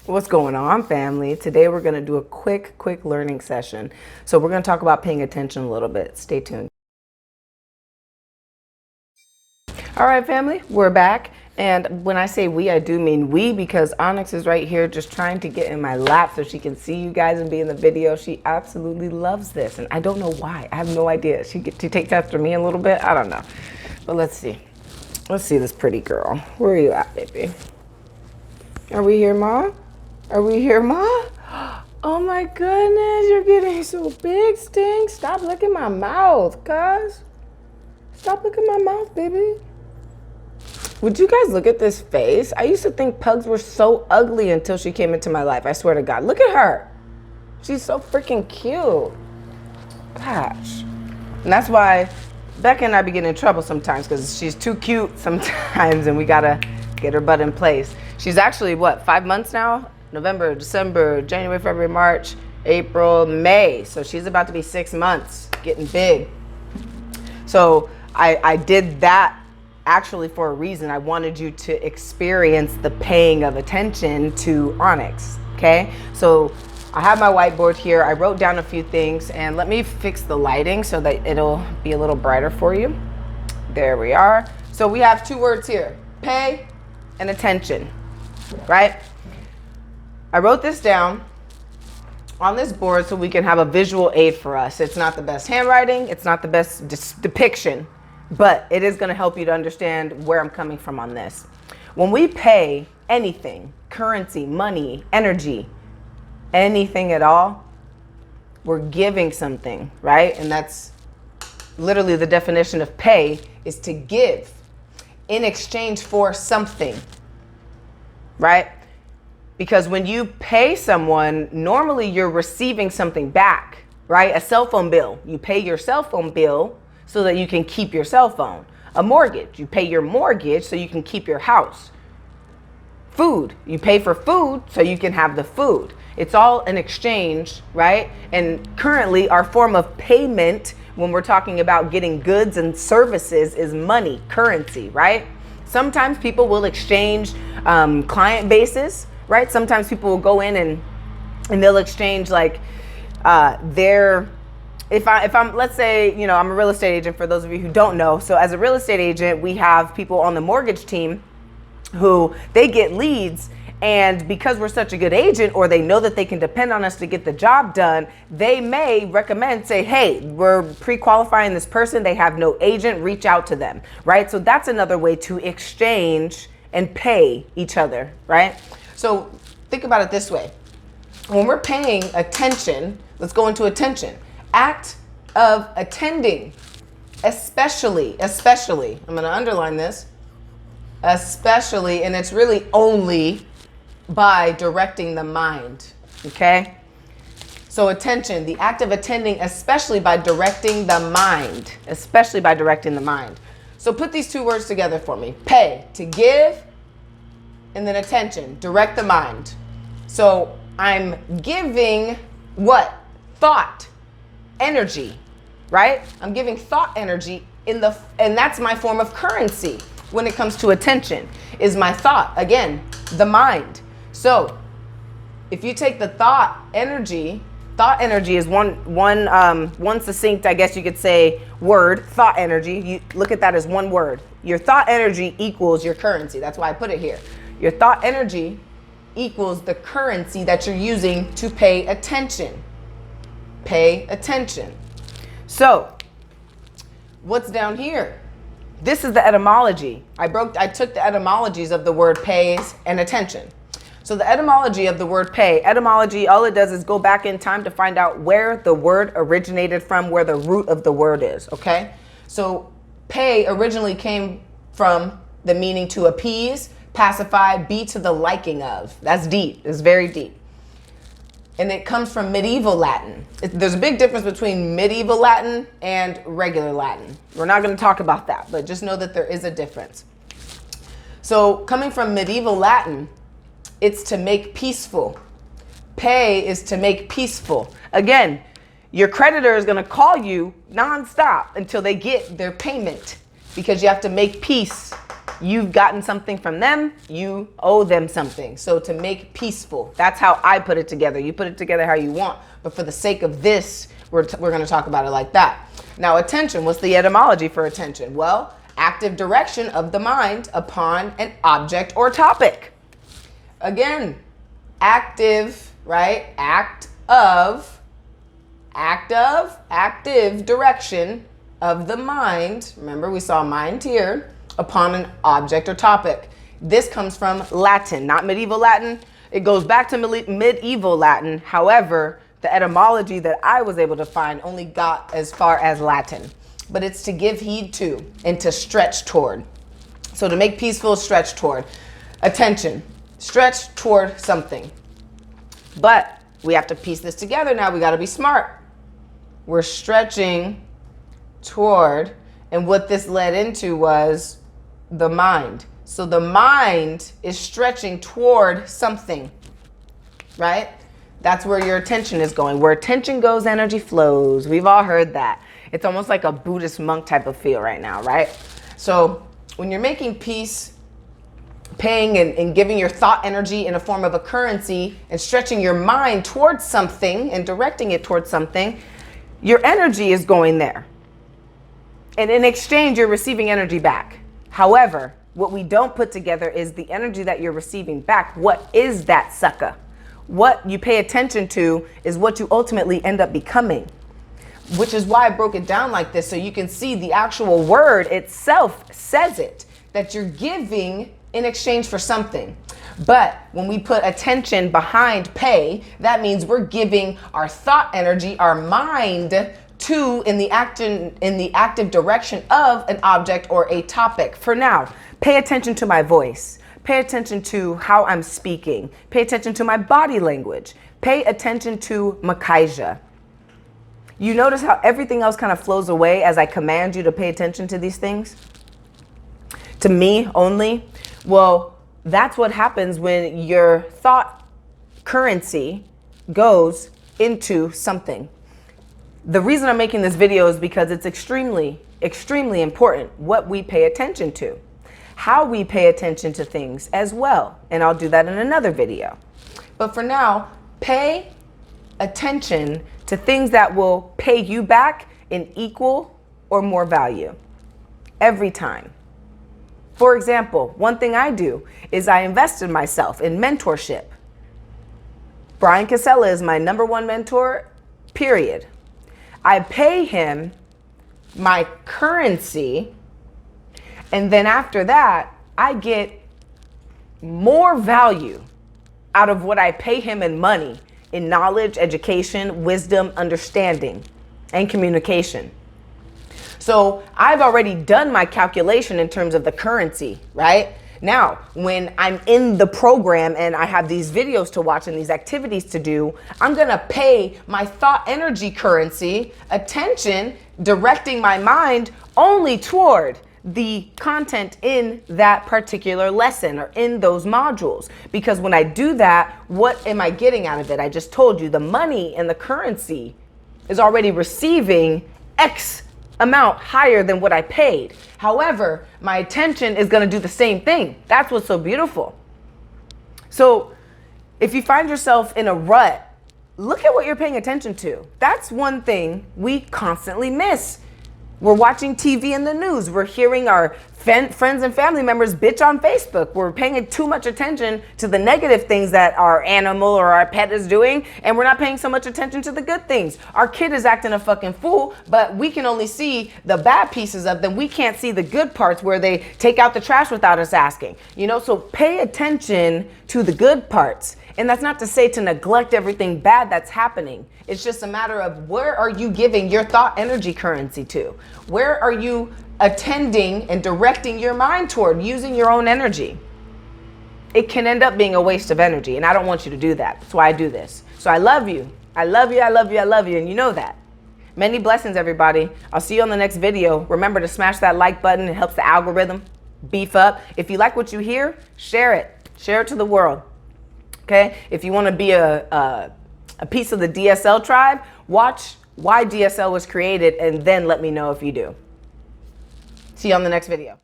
What's going on, family? Today we're going to do a quick learning session. So we're going to talk about paying attention a little bit. Stay tuned. All right, family, we're back. And when I say we, I do mean we, because Onyx is right here just trying to get in my lap so she can see you guys and be in the video. She absolutely loves this. And I don't know why. I have no idea. She takes after me a little bit. I don't know. But let's see. Let's see this pretty girl. Where are you at, baby? Are we here, Ma? Are we here, Ma? Oh my goodness, you're getting so big, Sting. Stop licking my mouth, cuz. Stop licking my mouth, baby. Would you guys look at this face? I used to think pugs were so ugly until she came into my life. I swear to God. Look at her. She's so freaking cute. Gosh. And that's why Becca and I be getting in trouble sometimes, because she's too cute sometimes and we gotta get her butt in place. She's actually, what, 5 months now? November, December, January, February, March, April, May. So she's about to be 6 months, getting big. So I did that actually for a reason. I wanted you to experience the paying of attention to Onyx, okay? So I have my whiteboard here. I wrote down a few things, and let me fix the lighting so that it'll be a little brighter for you. There we are. So we have 2 words here, pay and attention, right? I wrote this down on this board so we can have a visual aid for us. It's not the best handwriting, it's not the best depiction, but it is going to help you to understand where I'm coming from on this. When we pay anything, currency, money, energy, anything at all, we're giving something, right? And that's literally the definition of pay, is to give in exchange for something, right? Because when you pay someone, normally you're receiving something back, right? A cell phone bill. You pay your cell phone bill so that you can keep your cell phone. A mortgage. You pay your mortgage so you can keep your house. Food. You pay for food so you can have the food. It's all an exchange, right? And currently our form of payment when we're talking about getting goods and services is money, currency, right? Sometimes people will exchange client bases, right? Sometimes people will go in and they'll exchange like if I'm, let's say, you know, I'm a real estate agent for those of you who don't know. So as a real estate agent, we have people on the mortgage team who they get leads, and because we're such a good agent, or they know that they can depend on us to get the job done, they may recommend, say, hey, we're pre-qualifying this person, they have no agent, reach out to them, right? So that's another way to exchange and pay each other, right? So think about it this way. When we're paying attention, let's go into attention. Act of attending, especially, I'm going to underline this, especially, and it's really only by directing the mind, okay? So attention, the act of attending, especially by directing the mind, especially by directing the mind. So put these 2 words together for me. Pay, to give, and then attention, direct the mind. So I'm giving what? Thought, energy, right? I'm giving thought energy and that's my form of currency when it comes to attention, is my thought, again, the mind. So if you take the thought energy is one succinct, I guess you could say, word, thought energy. You look at that as one word. Your thought energy equals your currency. That's why I put it here. Your thought energy equals the currency that you're using to pay attention. Pay attention. So what's down here? This is the etymology. I took the etymologies of the word pays and attention. So the etymology of the word pay, etymology, all it does is go back in time to find out where the word originated from, where the root of the word is, okay? So pay originally came from the meaning to appease, pacify, be to the liking of. That's deep. It's very deep. And it comes from medieval Latin. There's a big difference between medieval Latin and regular Latin. We're not going to talk about that, but just know that there is a difference. So coming from medieval Latin, it's to make peaceful. Pay is to make peaceful. Again, your creditor is going to call you nonstop until they get their payment, because you have to make peace You've gotten something from them, you owe them something. So to make peaceful, that's how I put it together. You put it together how you want, but for the sake of this, we're going to talk about it like that. Now, attention, what's the etymology for attention? Well, active direction of the mind upon an object or topic. Again, active, right? Active direction of the mind. Remember, we saw mind here, upon an object or topic. This comes from Latin, not medieval Latin. It goes back to medieval Latin. However, the etymology that I was able to find only got as far as Latin. But it's to give heed to and to stretch toward. So to make peaceful, stretch toward. Attention, stretch toward something. But we have to piece this together now. We got to be smart. We're stretching toward, and what this led into was the mind. So the mind is stretching toward something, right? That's where your attention is going. Where attention goes, energy flows. We've all heard that. It's almost like a Buddhist monk type of feel right now, right? So when you're making peace, paying and giving your thought energy in a form of a currency and stretching your mind towards something and directing it towards something, your energy is going there. And in exchange, you're receiving energy back. However, what we don't put together is the energy that you're receiving back. What is that sucker? What you pay attention to is what you ultimately end up becoming, which is why I broke it down like this, so you can see the actual word itself says it, that you're giving in exchange for something. But when we put attention behind pay, that means we're giving our thought energy, our mind, to in the active direction of an object or a topic. For now, pay attention to my voice. Pay attention to how I'm speaking. Pay attention to my body language. Pay attention to Makaija. You notice how everything else kind of flows away as I command you to pay attention to these things? To me only? Well, that's what happens when your thought currency goes into something. The reason I'm making this video is because it's extremely, extremely important what we pay attention to, how we pay attention to things as well. And I'll do that in another video. But for now, pay attention to things that will pay you back in equal or more value every time. For example, one thing I do is I invest in myself in mentorship. Brian Casella is my #1 mentor, period. I pay him my currency, and then after that, I get more value out of what I pay him in money, in knowledge, education, wisdom, understanding, and communication. So I've already done my calculation in terms of the currency, right? Now, when I'm in the program and I have these videos to watch and these activities to do, I'm gonna pay my thought energy currency attention, directing my mind only toward the content in that particular lesson or in those modules. Because when I do that, what am I getting out of it? I just told you the money and the currency is already receiving X amount higher than what I paid. However, my attention is going to do the same thing. That's what's so beautiful. So if you find yourself in a rut, look at what you're paying attention to. That's one thing we constantly miss. We're watching TV and the news. We're hearing our friends and family members bitch on Facebook. We're paying too much attention to the negative things that our animal or our pet is doing, and we're not paying so much attention to the good things. Our kid is acting a fucking fool, but we can only see the bad pieces of them. We can't see the good parts where they take out the trash without us asking. You know, so pay attention to the good parts. And that's not to say to neglect everything bad that's happening. It's just a matter of where are you giving your thought energy currency to? Where are you attending and directing your mind toward, using your own energy? It can end up being a waste of energy, and I don't want you to do that. That's why I do this. So I love you. I love you, I love you, I love you, and you know that. Many blessings, everybody. I'll see you on the next video. Remember to smash that like button. It helps the algorithm beef up. If you like what you hear, share it. Share it to the world. Okay? If you want to be a piece of the DSL tribe, watch why DSL was created and then let me know if you do. See you on the next video.